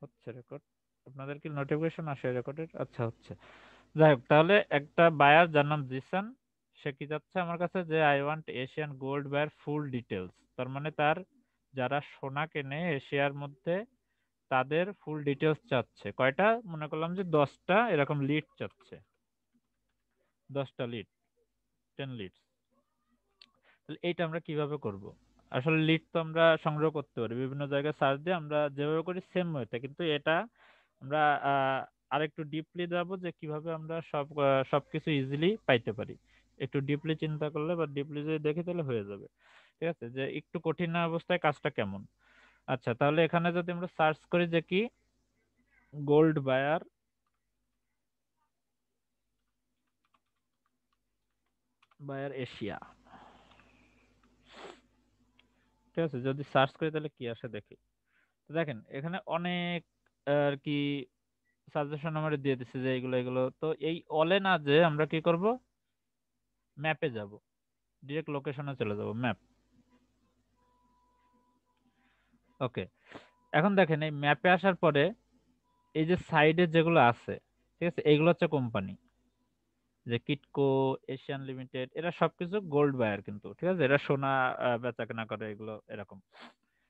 হচ্ছে রেকর্ড। আপনাদের কি নোটিফিকেশন আসে রেকর্ডের? আচ্ছা হচ্ছে। যাই হোক, তাহলে একটা বায়ার যার নাম জিসান, সে কি যাচ্ছে আমার কাছে যে I want Asian gold buyer full details. তার মানে তার যারা সোনা কেনে এশিয়ার মধ্যে তাদের ফুল ডিটেলস চাচ্ছে। কয়টা? মনে করলাম যে 10টা এরকম লিড চাচ্ছে, 10টা লিড, 10 লিডস। তাহলে এইটা আমরা কিভাবে করব? আসলে লিড তো আমরা সংগ্রহ করতে পারি বিভিন্ন জায়গায় সার্চ দিয়ে, আমরা যেভাবে করি সেম ওয়েতে, কিন্তু এটা আমরা আহ, আরেকটু ডিপলি যাবো যে কিভাবে আমরা সবকিছু ইজিলি পাইতে পারি। একটু ডিপলি চিন্তা করলে বা ডিপলি যদি দেখি তাহলে হয়ে যাবে। ঠিক আছে, যে একটু কঠিন অবস্থায় কাজটা কেমন। আচ্ছা, তাহলে এখানে যদি আমরা সার্চ করি যে কি গোল্ড বায়ার, বায়ার এশিয়া, ঠিক আছে, যদি সার্চ করি তাহলে কি আসে দেখি। তো দেখেন এখানে অনেক আর কি সাজেশন আমরা দিয়ে দিচ্ছে যে এগুলো এগুলো, তো এই অলে না যে আমরা কি করব, ম্যাপে যাব, ডিরেক্ট লোকেশনে চলে যাব, ম্যাপ। ওকে, এখন দেখেন এই ম্যাপে আসার পরে এই যে সাইডে যেগুলো আছে, ঠিক আছে, এইগুলো হচ্ছে কোম্পানি, যে কিটকো, এশিয়ান লিমিটেড, এরা সবকিছু গোল্ড বায়ার কিন্তু, ঠিক আছে, এরা সোনা বেচা কেনা করে এগুলো এরকম।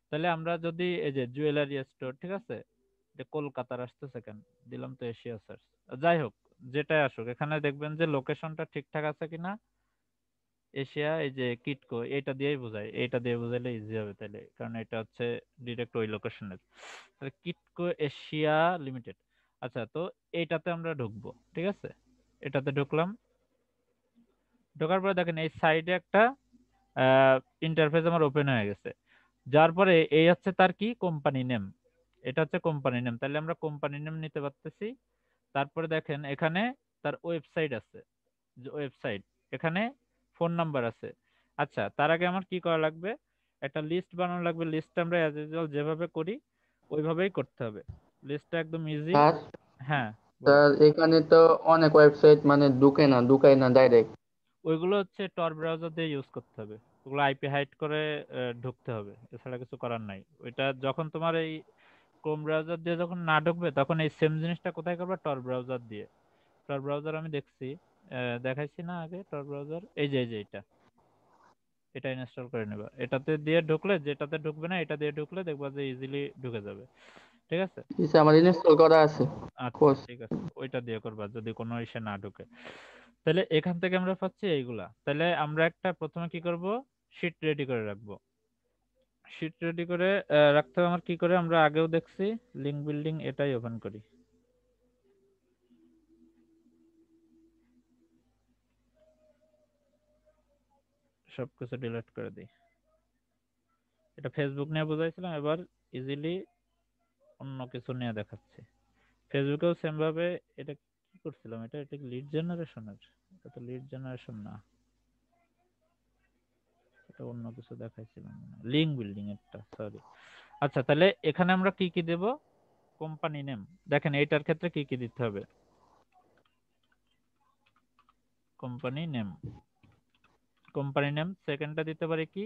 তাহলে আমরা যদি এই যে জুয়েলারি স্টোর, ঠিক আছে, এটা কলকাতার আসতেছে কেন, দিলাম তো এশিয়া সার্চ। যাই হোক, যেটাই আসুক, এখানে দেখবেন যে লোকেশনটা ঠিকঠাক আছে কিনা। এশিয়া, এই যে কিটকো, এটা দিয়েই বোঝায়, এটা দিয়ে বোঝাইলে ইজি হবে তাইলে, কারণ এটা হচ্ছে ডিরেক্ট ওই লোকেশনের। তাহলে কিটকো এশিয়া লিমিটেড। আচ্ছা, তো এইটাতে আমরা ঢুকবো, ঠিক আছে, এটাতে ঢুকলাম। ঢোকার পরে দেখেন এই সাইডে একটা ইন্টারফেস আমার ওপেন হয়ে গেছে। যার পরে এই হচ্ছে তার কি কোম্পানি নেম, এটা হচ্ছে কোম্পানি নেম, তাহলে আমরা কোম্পানি নেম নিতে পারতেছি। তারপরে দেখেন এখানে তার ওয়েবসাইট আছে, যে ওয়েবসাইট, এখানে ফোন নাম্বার আছে। আচ্ছা, তার আগে আমার কি করা লাগবে, একটা লিস্ট বানানো লাগবে। লিস্ট আমরা অ্যাজ ইউজুয়াল যেভাবে করি ওইভাবেই করতে হবে, লিস্টটা একদম ইজি। স্যার, হ্যাঁ, বলেন। স্যার এখানে তো অনেক ওয়েবসাইট মানে ঢুকায় না ডাইরেক্ট। ওইগুলো হচ্ছে টর ব্রাউজার দিয়ে ইউজ করতে হবে, ওগুলো আইপি হাইড করে ঢুকতে হবে, এছাড়া কিছু করার নাই। ওইটা যখন তোমার এই ক্রোম ব্রাউজার দিয়ে যখন না ঢুকবে, তখন এই সেম জিনিসটা কোথায় করবে, টর ব্রাউজার দিয়ে। টর ব্রাউজার আমি দেখছি, দেখাইছি না আগে, টর ব্রাউজার এই যে এটা, এটা ইনস্টল করে নেবা। এটাতে দিয়ে ঢুকলে, যেটাতে ঢুকবে না এটা দিয়ে ঢুকলে দেখবা যে ইজিলি ঢুকে যাবে। ঠিক আছে। ইসে আমার ইনস্টল করা আছে আচ্ছা কোর্স। ঠিক আছে, ওইটা দিয়ে করবা যদি কোনো ইসে না ঢুকে। তাহলে এখান থেকে আমরা পাচ্ছি এইগুলা। তাহলে আমরা একটা প্রথমে কি করব, শিট রেডি করে রাখবো। শিট রেডি করে রাখতে হবে আমার কি করে, আমরা আগেও দেখছি, লিঙ্ক বিল্ডিং, এটাই ওপেন করি, সবকিছু ডিলিট করে দিই। এটা ফেসবুক নিয়ে বুঝাইছিলাম, এবার ইজিলি অন্য কিছু নিয়ে দেখাচ্ছি। ফেসবুকেও সেম ভাবে এটা কি করছিলাম, এটা এটা লিড জেনারেশনের, এটা তো লিড জেনারেশন না, এটা অন্য কিছু দেখাইছিলাম, লিঙ্ক বিল্ডিং একটা, সরি। আচ্ছা, তাহলে এখানে আমরা কি কি দেব, কোম্পানি নেম। দেখেন এইটার ক্ষেত্রে কি কি দিতে হবে, কোম্পানি নেম, কোম্পানি নেম। সেকেন্ডটা দিতে পারি কি,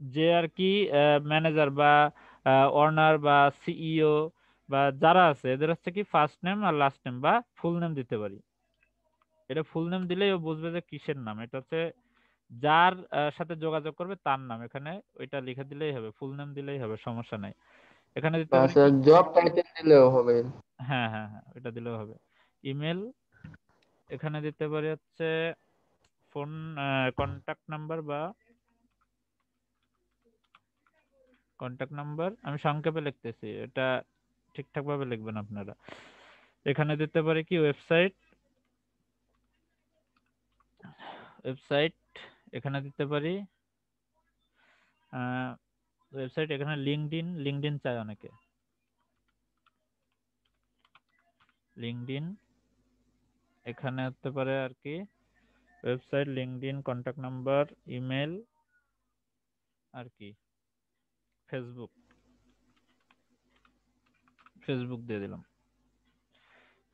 যে আর কি ম্যানেজার বা অনার বা সিইও বা যারা আছে এদের হচ্ছে কি ফার্স্ট নেম আর লাস্ট নেম বা ফুল নেম দিতে পারি। এটা ফুল নেম দিলেই ও বুঝবে যে কিসের নাম, এটা হচ্ছে যার সাথে যোগাযোগ করবে তার নাম, এখানে ওইটা লিখে দিলেই হবে, ফুল নেম দিলেই হবে, সমস্যা নাই। এখানে দিতে বা পারি কি, স্যার জব টাইটেল দিলেও হবে। হ্যাঁ হ্যাঁ হ্যাঁ, ওইটা দিলেও হবে। ইমেল, এখানে দিতে পারি হচ্ছে ফোন, কন্টাক্ট নাম্বার বা কন্টাক্ট নাম্বার, আমি সংক্ষেপে লিখতেছি, এটা ঠিকঠাক ভাবে লিখবেন আপনারা। এখানে দিতে পারি কি ওয়েবসাইট, ওয়েবসাইট, এখানে দিতে পারি ওয়েবসাইট, এখানে লিঙ্কডইন, লিঙ্কডইন চায় অনেকে, লিঙ্কডইন, এখানে হতে পারে আর কি website, LinkedIn, contact number, email, আর কি ফেসবুক, ফেসবুক দিয়ে দিলাম,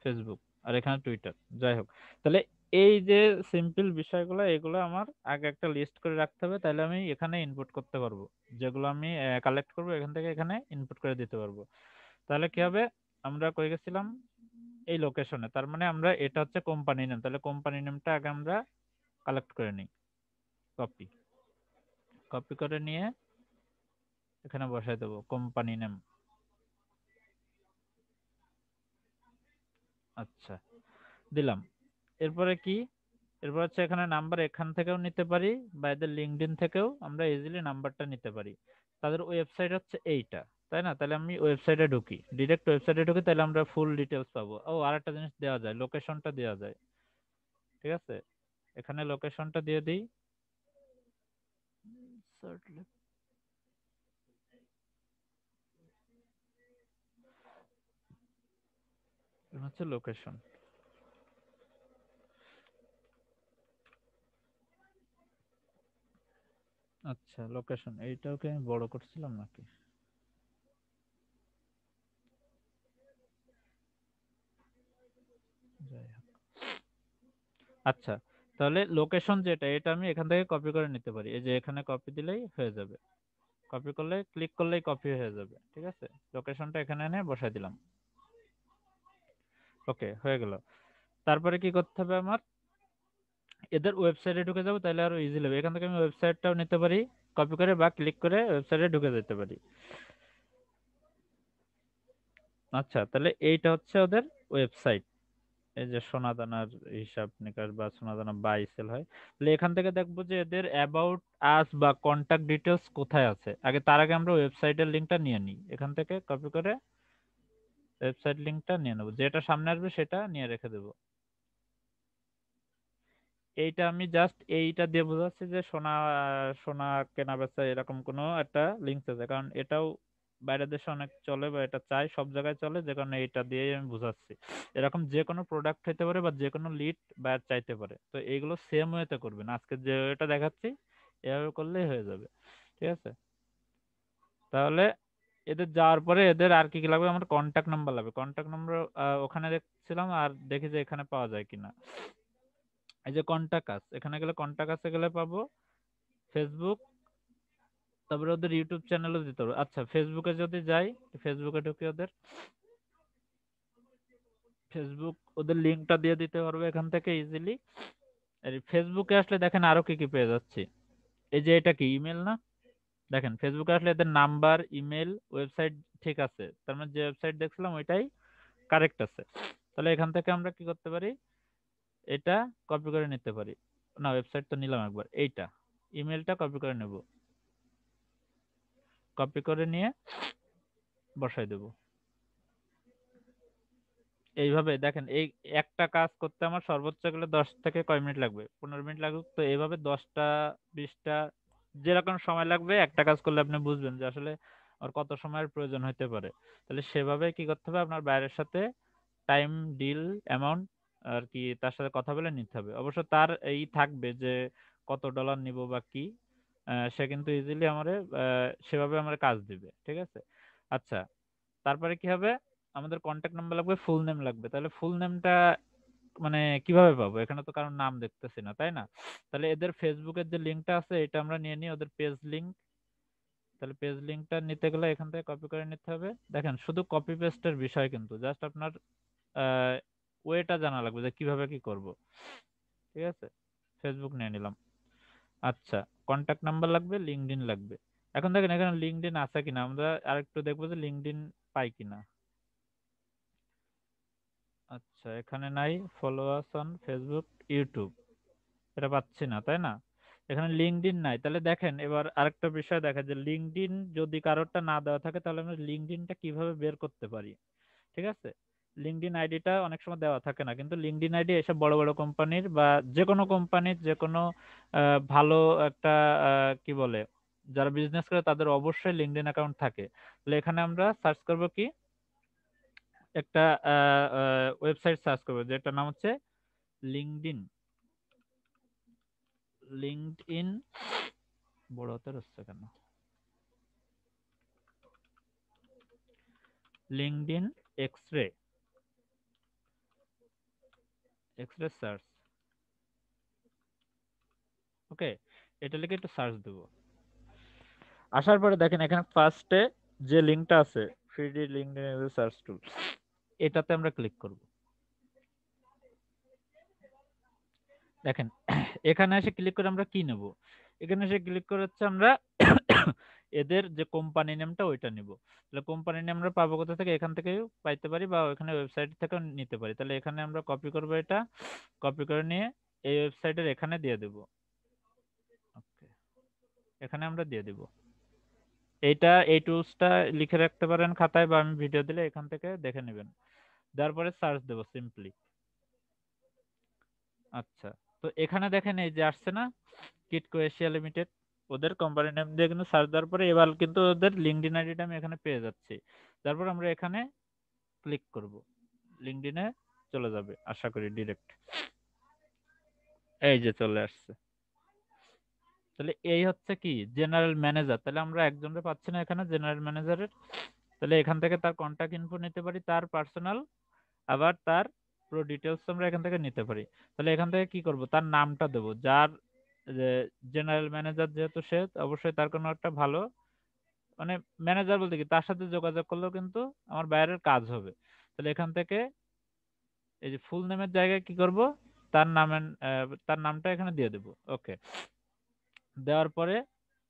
ফেসবুক, আর এখানে টুইটার। যাই হোক, তাহলে এই যে সিম্পল বিষয়গুলো, এগুলো আমার আগে একটা লিস্ট করে রাখতে হবে, তাহলে আমি এখানে ইনপুট করতে পারবো। যেগুলো আমি কালেক্ট করবো এখান থেকে এখানে ইনপুট করে দিতে পারবো। তাহলে কি হবে, আমরা কই গেছিলাম, এই লোকেশনে। তার মানে আমরা, এটা হচ্ছে কোম্পানি নেম, তাহলে কোম্পানি নেমটা আগে আমরা কালেক্ট করে নিই। কপি কপি করে নিয়ে এখানে বসাই দেবো কোম্পানি নেম। আচ্ছা, দিলাম। এরপরে কি, এরপর হচ্ছে এখানে নাম্বার এখান থেকেও নিতে পারি, বা এদের লিঙ্কডইন থেকেও আমরা ইজিলি নাম্বারটা নিতে পারি। তাদের ওয়েবসাইট হচ্ছে এইটা, তাই না? তাহলে আমি ওয়েবসাইটে ঢুকি, ডিরেক্ট ওয়েবসাইটে ঢুকি, তাহলে আমরা ফুল ডিটেলস পাবো। ও, আরেকটা জিনিস দেওয়া যায়, লোকেশনটা দেওয়া যায়। ঠিক আছে, এখানে লোকেশনটা দিয়ে দিই। হচ্ছে লোকেশন। আচ্ছা, লোকেশন এইটাকে আমি বড় করছিলাম নাকি? যাই হোক। আচ্ছা, তাহলে লোকেশন যেটা, এটা আমি এখান থেকে কপি করে নিতে পারি। এই যে এখানে কপি দিলেই হয়ে যাবে, কপি করলে, ক্লিক করলেই কপি হয়ে যাবে। ঠিক আছে, লোকেশনটা এখানে এনে বসাই দিলাম। ওকে, হয়ে গেল। তারপরে কি করতে হবে আমার, এদের ওয়েবসাইটে ঢুকে যাবো, তাহলে আরো ইজি হবে। এখান থেকে আমি ওয়েবসাইটটাও নিতে পারি কপি করে, বা ক্লিক করে ওয়েবসাইটে ঢুকে যেতে পারি। আচ্ছা, তাহলে এইটা হচ্ছে ওদের ওয়েবসাইট। এই যে সোনাদানার হিসাব নিকাশ, বা সোনাদানা বাই সেল হয়। তাহলে এখান থেকে দেখবো যে এদের অ্যাবাউট আস বা কন্টাক্ট ডিটেলস কোথায় আছে। আগে, তার আগে আমরা ওয়েবসাইটের লিংকটা নিয়ে নিই, এখান থেকে কপি করে ওয়েবসাইট লিংকটা নিয়ে নেবো, যেটা সামনে আসবে সেটা নিয়ে রেখে দেবো। এইটা আমি জাস্ট এইটা দিয়ে বোঝাচ্ছি যে সোনা, সোনা কেনা বেচা এরকম কোনো একটা লিঙ্ক আছে, কারণ এটাও বাইরের দেশে অনেক চলে, বা এটা চাই সব জায়গায় চলে, যে কারণে এটা দিয়ে আমি বুঝাচ্ছি। এরকম যে কোনো প্রোডাক্ট হতে পারে, বা যে কোনো লিড বায়ার চাইতে পারে, তো এইগুলো সেম ওয়েতে করবেন। আজকে যে এটা দেখাচ্ছি এভাবে করলেই হয়ে যাবে। ঠিক আছে, তাহলে এদের যাওয়ার পরে এদের আর কি কি লাগবে, আমার কন্ট্যাক্ট নাম্বার লাগবে। কন্ট্যাক্ট নাম্বার ওখানে দেখছিলাম, আর দেখি যে এখানে পাওয়া যায় কিনা। এই যে কন্টাক্ট আস, এখানে গেলে কন্টাক্ট আসে গেলে পাবো ফেসবুক, তারপরে ওদের ইউটিউব চ্যানেলও দিতে হবে। আচ্ছা, ফেসবুকে যদি যাই, ফেসবুকে ঢুকে ওদের ফেসবুক, ওদের লিঙ্কটা দিয়ে দিতে পারবো এখান থেকে ইজিলি। আর ফেসবুকে আসলে দেখেন আরো কি কি পেয়ে যাচ্ছি। এই যে এটা কি ইমেল না, দেখেন ফেসবুকে আসলে এদের নাম্বার, ইমেল, ওয়েবসাইট ঠিক আছে। তার মানে যে ওয়েবসাইট দেখছিলাম ওইটাই কারেক্ট আছে। তাহলে এখান থেকে আমরা কি করতে পারি, এটা কপি করে নিতে পারি। না, ওয়েবসাইট তো নিলাম একবার, এইটা ইমেলটা কপি করে নেব, কপি করে নিয়ে বসাই দেব। এইভাবে দেখেন, এই একটা কাজ করতে আমার সর্বোচ্চ গেলে 10 থেকে কয় মিনিট লাগবে, 15 মিনিট লাগুক। তো এইভাবে 10টা 20টা যেরকম সময় লাগবে একটা কাজ করলে আপনি বুঝবেন যে আসলে আর কত সময়ের প্রয়োজন হতে পারে। তাহলে সেভাবে কি করতে হবে, আপনার বাইরের সাথে টাইম, ডিল, অ্যামাউন্ট আর কি তার সাথে কথা বলে নিতে হবে। অবশ্য তার এই থাকবে যে কত ডলার নিব বা কি, সে কিন্তু ইজিলি আমারে সেভাবে আমার কাজ দিবে। ঠিক আছে, আচ্ছা। তারপরে কি হবে, আমাদের কন্ট্যাক্ট নাম্বার লাগবে, ফুল নেম লাগবে। তাহলে ফুল নেমটা মানে কিভাবে পাবো, এখানে তো কারণ নাম দেখতেছি না, তাই না? তাহলে এদের ফেসবুকের যে লিঙ্কটা আছে এটা আমরা নিয়ে নিই, ওদের পেজ লিঙ্ক। তাহলে পেজ লিঙ্কটা নিতে গেলে এখান থেকে কপি করে নিতে হবে। দেখেন, শুধু কপি পেস্টের বিষয়, কিন্তু জাস্ট আপনার ওয়েটা জানা লাগবে যে কিভাবে কি করব। ঠিক আছে, ফেসবুক নিয়ে নিলাম। আচ্ছা, কন্ট্যাক্ট নাম্বার লাগবে, লিঙ্কডইন লাগবে। এখন দেখেন এখানে লিঙ্কডইন আছে কিনা, আমরা আরেকটু দেখবো যে লিঙ্কডইন পাই কিনা। আচ্ছা, এখানে নাই। ফলোয়ার্স অন ফেসবুক, ইউটিউব, এটা পাচ্ছি না, তাই না? এখানে লিঙ্কডইন নাই। তাহলে দেখেন এবার আরেকটা বিষয় দেখা, যে লিঙ্কডইন যদি কারোরটা না দেওয়া থাকে, তাহলে আমরা লিঙ্কডইনটা কিভাবে বের করতে পারি। ঠিক আছে, লিঙ্কডইন আইডিটা অনেক সময় দেওয়া থাকে না, কিন্তু লিঙ্কডইন আইডি এসব বড় বড় কোম্পানির, বা যে কোনো কোম্পানির যে কোনো ভালো একটা কি বলে, যারা বিজনেস করে তাদের অবশ্যই লিঙ্কডইন অ্যাকাউন্ট থাকে। তাহলে এখানে আমরা সার্চ করব কি, একটা ওয়েবসাইট সার্চ করবো যেটার নাম হচ্ছে লিঙ্কডইন। লিঙ্কডইন বড় হাতের হচ্ছে কেন, লিঙ্কডইন এক্সরে, এক্সরে সার্চ। ওকে, এটা লিখে একটু সার্চ দেব। আসার পরে দেখেন এখানে ফার্স্টে যে লিঙ্কটা আছে, ফ্রি লিঙ্কডইন সার্চ টুল, এটাতে আমরা ক্লিক করব। দেখেন এখানে এসে ক্লিক করে আমরা কি নেব, এখানে এসে ক্লিক করে হচ্ছে আমরা এদের যে কোম্পানি নেমটা ওইটা নিব। তাহলে কোম্পানি নেম আমরা পাবো কোথা থেকে, এখান থেকে পাইতে পারি বা ওখানে ওয়েবসাইট থেকে নিতে পারি। তাহলে এখানে আমরা কপি করব, এটা কপি করে নিয়ে এই ওয়েবসাইটের এখানে দিয়ে দেব। ওকে, এখানে আমরা দিয়ে দেব। এই টুলসটা লিখে রাখতে পারেন খাতায়, বা আমি ভিডিও দিলে এখান থেকে দেখে নেবেন। তারপরে সার্চ দেব সিম্পলি। আচ্ছা, তো এখানে দেখেন এই যে আসছে না কিটকো এশিয়া লিমিটেড, ওদের কোম্পানি নেম দিয়ে কিন্তু সার্চ দেওয়ার পরে এবার কিন্তু ওদের লিঙ্কডইন আইডিটা আমি এখানে পেয়ে যাচ্ছি। তারপর আমরা এখানে ক্লিক করব, লিঙ্কডইনে চলে যাবে আশা করি ডিরেক্ট। এই যে চলে আসছে। তাহলে এই হচ্ছে কি জেনারেল ম্যানেজার। তাহলে আমরা একজনের পাচ্ছি না এখানে জেনারেল ম্যানেজারের। তাহলে এখান থেকে তার কন্টাক্ট ইনফো নিতে পারি, তার পার্সোনাল, আবার তার পুরো ডিটেলস আমরা এখান থেকে নিতে পারি। তাহলে এখান থেকে কি করব, তার নামটা দেব, যার জেনারেল ম্যানেজার যেহেতু সে, অবশ্যই তার কোনো একটা ভালো মানে ম্যানেজার বলতে কি তার সাথে যোগাযোগ করলেও কিন্তু আমার বাইরের কাজ হবে। তাহলে এখান থেকে এই যে ফুল নেমের জায়গায় কি করব, তার নামের তার নামটা এখানে দিয়ে দেব। ওকে, দেওয়ার পরে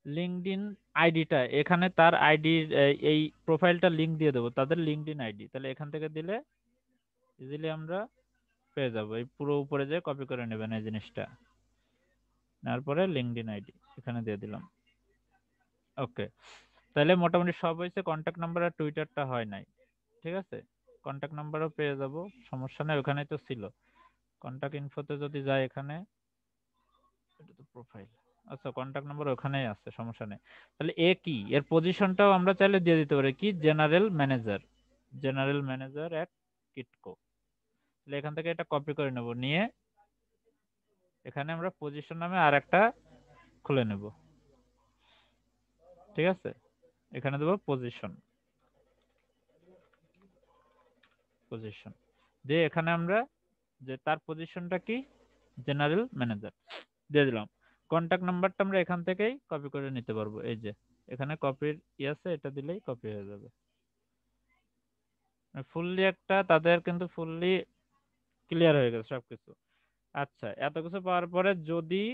লিঙ্কডইন আইডিটা এখানে তার আইডির এই প্রোফাইলটা লিংক দিয়ে দেবো, তাদের লিঙ্কডইন আইডি। তাহলে এখান থেকে দিলে ইজিলি আমরা পেয়ে যাবো। এই পুরো উপরে যে কপি করে নেবেন এই জিনিসটা, নেওয়ার পরে লিঙ্কডইন আইডি এখানে দিয়ে দিলাম। ওকে, তাহলে মোটামুটি সব হয়েছে, কন্ট্যাক্ট নাম্বার আর টুইটারটা হয় নাই। ঠিক আছে, কন্ট্যাক্ট নাম্বারও পেয়ে যাব, সমস্যা নেই, ওখানেই তো ছিল। কন্ট্যাক্ট ইনফোতে যদি যায় এখানে, এটা তো প্রোফাইল, আচ্ছা কন্ট্যাক্ট নাম্বার ওখানেই আছে, সমস্যা নেই। তাহলে এ কি, এর পজিশনটাও আমরা চাইলে দিয়ে দিতে পারি কি, জেনারেল ম্যানেজার, জেনারেল ম্যানেজার এট কিটকো। তাহলে এখান থেকে এটা কপি করে নেব, নিয়ে এখানে আমরা পজিশন নামে আর একটা খুলে নেব। ঠিক আছে, এখানে দেবো পজিশন, পজিশন দিয়ে এখানে আমরা যে তার পজিশনটা কি, জেনারেল ম্যানেজার দিয়ে দিলাম। কন্টাক্ট নাম্বারটা আমরা এখান থেকেই কপি করে নিতে পারবো, এই যে এখানে কপির ই আছে, এটা দিলেই কপি হয়ে যাবে। ফুললি একটা তাদের কিন্তু ফুললি ক্লিয়ার হয়ে গেছে সবকিছু। আচ্ছা, এত কিছু পাওয়ার পরে যদি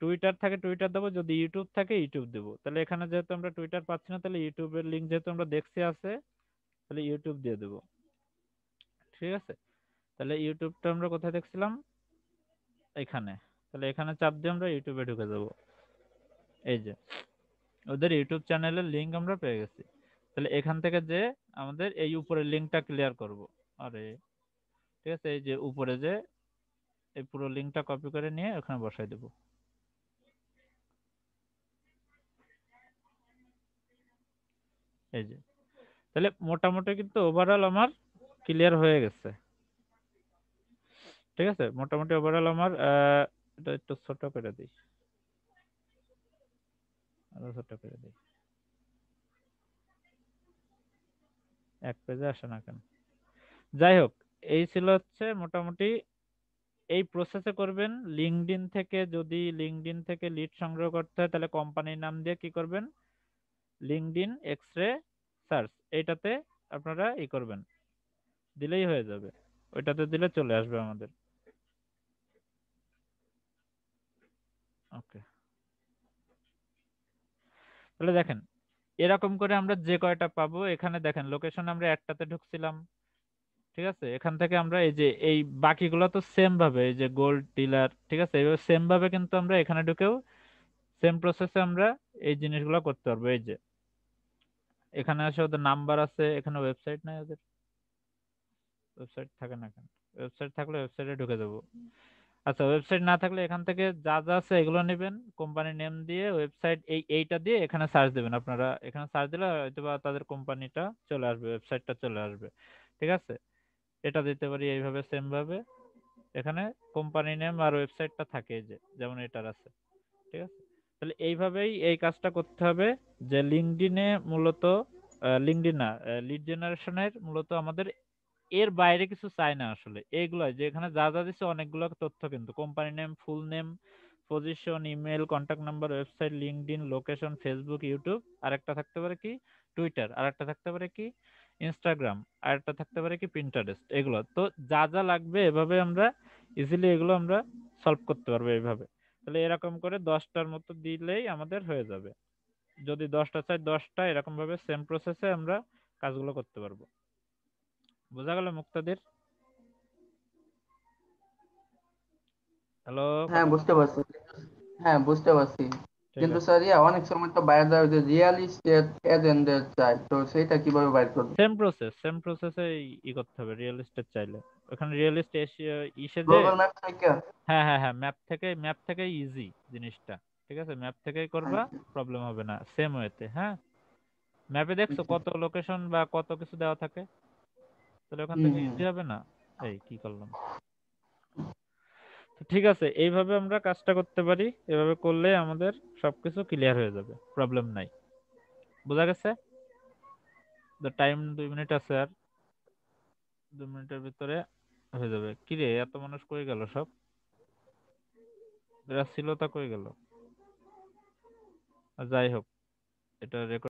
টুইটার থাকে টুইটার দেবো, যদি ইউটিউব থাকে ইউটিউব দেবো। তাহলে এখানে যেহেতু আমরা টুইটার পাচ্ছি না, তাহলে ইউটিউবের লিঙ্ক যেহেতু আমরা দেখছি আছে, তাহলে ইউটিউব দিয়ে দেবো। ঠিক আছে, তাহলে ইউটিউবটা আমরা কোথায় দেখছিলাম, এখানে। তাহলে এখানে চাপ দিয়ে আমরা ইউটিউবে ঢুকে যাব। এই যে ওদের ইউটিউব চ্যানেলের লিংক আমরা পেয়ে গেছি। তাহলে এখান থেকে যে আমাদের এই উপরের লিংকটা ক্লিয়ার করব। আরে ঠিক আছে, এই যে উপরে যে এই পুরো লিংকটা কপি করে নিয়ে ওখানে বসাই দেব। এই যে, তাহলে মোটামুটি কিন্তু ওভারঅল আমার ক্লিয়ার হয়ে গেছে। ঠিক আছে, মোটামুটি ওভারঅল আমার এটা একটু ছোট করে দিই, আরো ছোট করে দিই, এক পেজে আসে না কেন। যাই হোক, এই ছিল হচ্ছে মোটামুটি এই প্রসেসে করবেন। লিঙ্কডইন থেকে যদি লিঙ্কডইন থেকে লিড সংগ্রহ করতে হয়, তাহলে কোম্পানির নাম দিয়ে কি করবেন, লিঙ্কডইন এক্সরে সার্চ, এইটাতে আপনারা ই করবেন, দিলেই হয়ে যাবে। ওইটাতে দিলে চলে আসবে আমাদের। ওকে, তাহলে দেখেন এরকম করে আমরা যে কয়টা পাবো, এখানে দেখেন লোকেশন আমরা একটাতে ঢুকছিলাম। ঠিক আছে, এখান থেকে আমরা এই যে এই বাকিগুলো তো সেম ভাবে, এই যে গোল্ড ডিলার, ঠিক আছে, এইভাবে সেম ভাবে কিন্তু আমরা এখানে ঢুকেও সেম প্রসেসে আমরা এই জিনিসগুলো করতে পারবো। এই যে এখানে আসে ওদের নাম্বার আছে, এখানে ওয়েবসাইট নাই ওদের, ওয়েবসাইট থাকে না কেন, ওয়েবসাইট থাকলে ওয়েবসাইটে ঢুকে যাবো। আচ্ছা, ওয়েবসাইট না থাকলে এখান থেকে যা যা আছে এগুলো নেবেন, কোম্পানি নেম দিয়ে ওয়েবসাইট এইটা দিয়ে এখানে সার্চ দেবেন। আপনারা এখানে সার্চ দিলে হয়তো বা তাদের কোম্পানিটা চলে আসবে, ওয়েবসাইটটা চলে আসবে। ঠিক আছে, এটা দিতে পারি এইভাবে সেম ভাবে, এখানে কোম্পানি নেম আর ওয়েবসাইটটা থাকে, এই যে যেমন এটার আছে। ঠিক আছে, তাহলে এইভাবেই এই কাজটা করতে হবে। যে লিঙ্কডইনে মূলত লিঙ্কডইন না, লিড জেনারেশনের মূলত আমাদের এর বাইরে কিছু চাই না আসলে। এইগুলো যে এখানে যা যা দিচ্ছে অনেকগুলো তথ্য, কিন্তু company name, full name, position, email, contact number, website, LinkedIn, location, Facebook, YouTube, আর একটা থাকতে পারে কি টুইটার, আর একটা থাকতে পারে কি ইনস্টাগ্রাম, আর একটা থাকতে পারে কি পিন্টারেস্ট। এগুলো তো যা যা লাগবে এভাবে আমরা ইজিলি এগুলো আমরা সলভ করতে পারবো এইভাবে। তাহলে এরকম করে 10টার মতো দিলেই আমাদের হয়ে যাবে। যদি 10টা চাই 10টা, এরকম ভাবে সেম প্রসেসে আমরা কাজগুলো করতে পারবো। বোঝা গেল মুক্তাদির? হ্যালো, হ্যাঁ, কথা বুঝতে পারছি। হ্যাঁ, বুঝতে পারছি। ঠিক কিন্তু আছে। স্যার অনেক সময় তো বাইরে দেওয়া যে রিয়ালিস্ট এজেন্ডের চাই, তো সেটা কিভাবে বাইর করবো? সেম প্রসেসে ই করতে হবে রিয়েলিস্টের চাইলে। ওখানে রিয়েলিস্ট ইসে যে, গুগল ম্যাপ থেকে? হ্যাঁ হ্যাঁ হ্যাঁ, ম্যাপ থেকে ইজি জিনিসটা। ঠিক আছে, ম্যাপ থেকেই করবা, আচ্ছা, প্রবলেম হবে না সেম ওয়েতে। হ্যাঁ, ম্যাপে দেখছো আচ্ছা। কত লোকেশন বা কত কিছু দেওয়া থাকে, তাহলে ওখান হুম, থেকে হুম। ইজি হবে না। এই কি করলাম। তো ঠিক আছে, এইভাবে আমরা কাজটা করতে পারি। এভাবে করলে আমাদের সবকিছু ক্লিয়ার হয়ে যাবে, প্রবলেম নাই। বোঝা গেছে? তো টাইম 2 মিনিট আছে আর, 2 মিনিটের ভিতরে হয়ে যাবে। কি রে, এত মানুষ কই গেল সব? এরা ছিল তা কই গেল? যাই হোক, এটা রেকর্ড